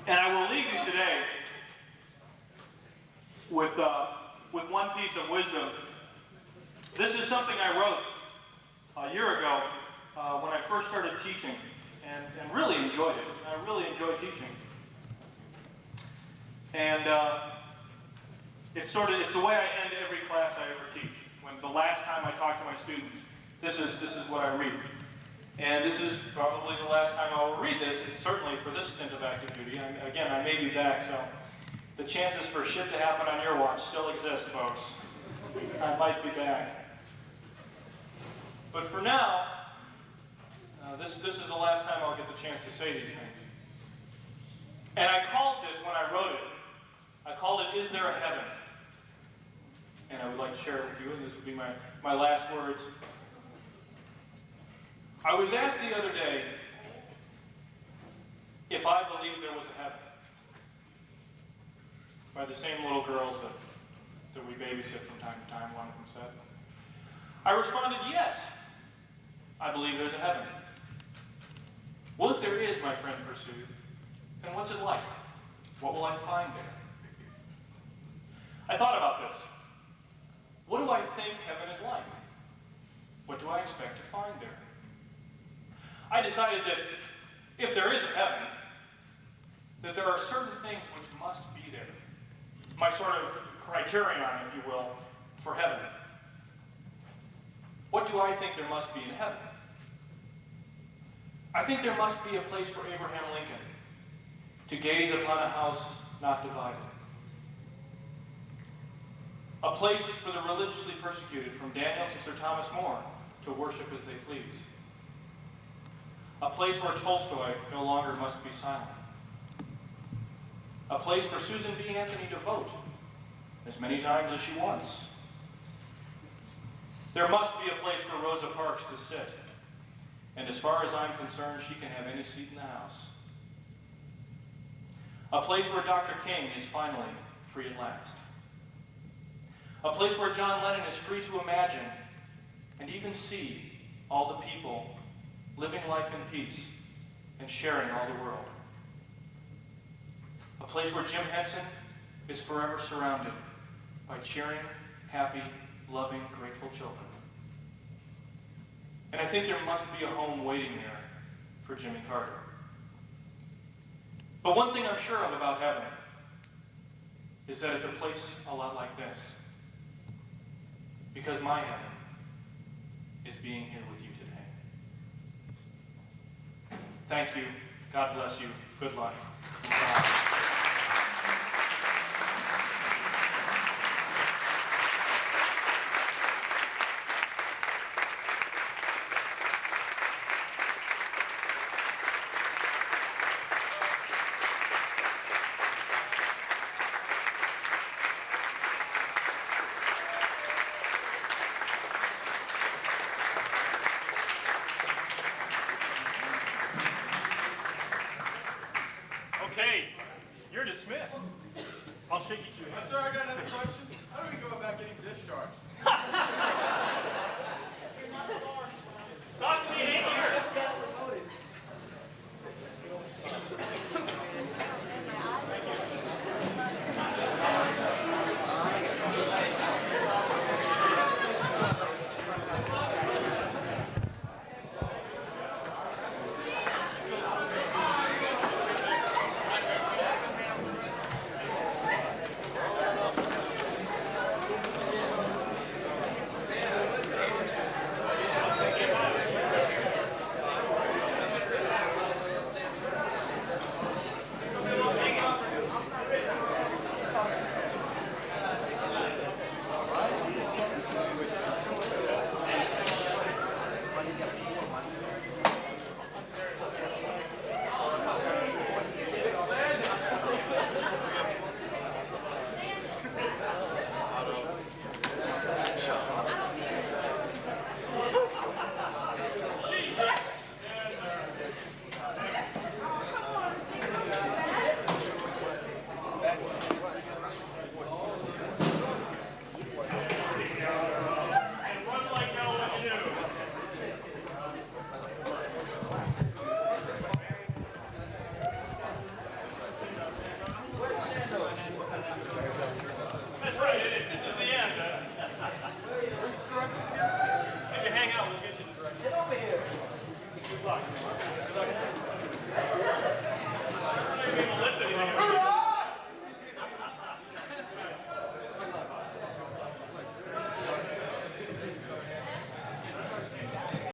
And I will leave you today with one piece of wisdom. This is something I wrote a year ago when I first started teaching, and really enjoyed it. I really enjoy teaching. And it's the way I end every class I ever teach. When the last time I talk to my students, this is what I read. And this is probably the last time I will read this, certainly for this stint of active duty. Again, I may be back, so the chances for shit to happen on your watch still exist, folks. I might be back. But for now, this is the last time I'll get the chance to say these things. And I called this, when I wrote it, I called it, Is There a Heaven? And I would like to share it with you, and this would be my last words. I was asked the other day if I believed there was a heaven by the same little girls that we babysit from time to time, one of them said. I responded, yes, I believe there's a heaven. Well, if there is, my friend pursued, then what's it like? What will I find there? I thought about this. What do I think heaven is like? What do I expect to find there? I decided that if there is a heaven, that there are certain things which must be there. My sort of criterion, if you will, for heaven. What do I think there must be in heaven? I think there must be a place for Abraham Lincoln to gaze upon a house not divided. A place for the religiously persecuted, from Daniel to Sir Thomas More, to worship as they please. A place where Tolstoy no longer must be silent. A place for Susan B. Anthony to vote as many times as she wants. There must be a place for Rosa Parks to sit, and as far as I'm concerned, she can have any seat in the house. A place where Dr. King is finally free at last. A place where John Lennon is free to imagine and even see all the people living life in peace and sharing all the world. A place where Jim Henson is forever surrounded by cheering, happy, loving, grateful children. And I think there must be a home waiting there for Jimmy Carter. But one thing I'm sure of about heaven is that it's a place a lot like this. Because my heaven is being here with you today. Thank you. God bless you. Good luck. Okay, you're dismissed. I'll shake you two hands. Sir, I got another question. How do we go about getting discharged? Talk to me in here. Good luck, sir.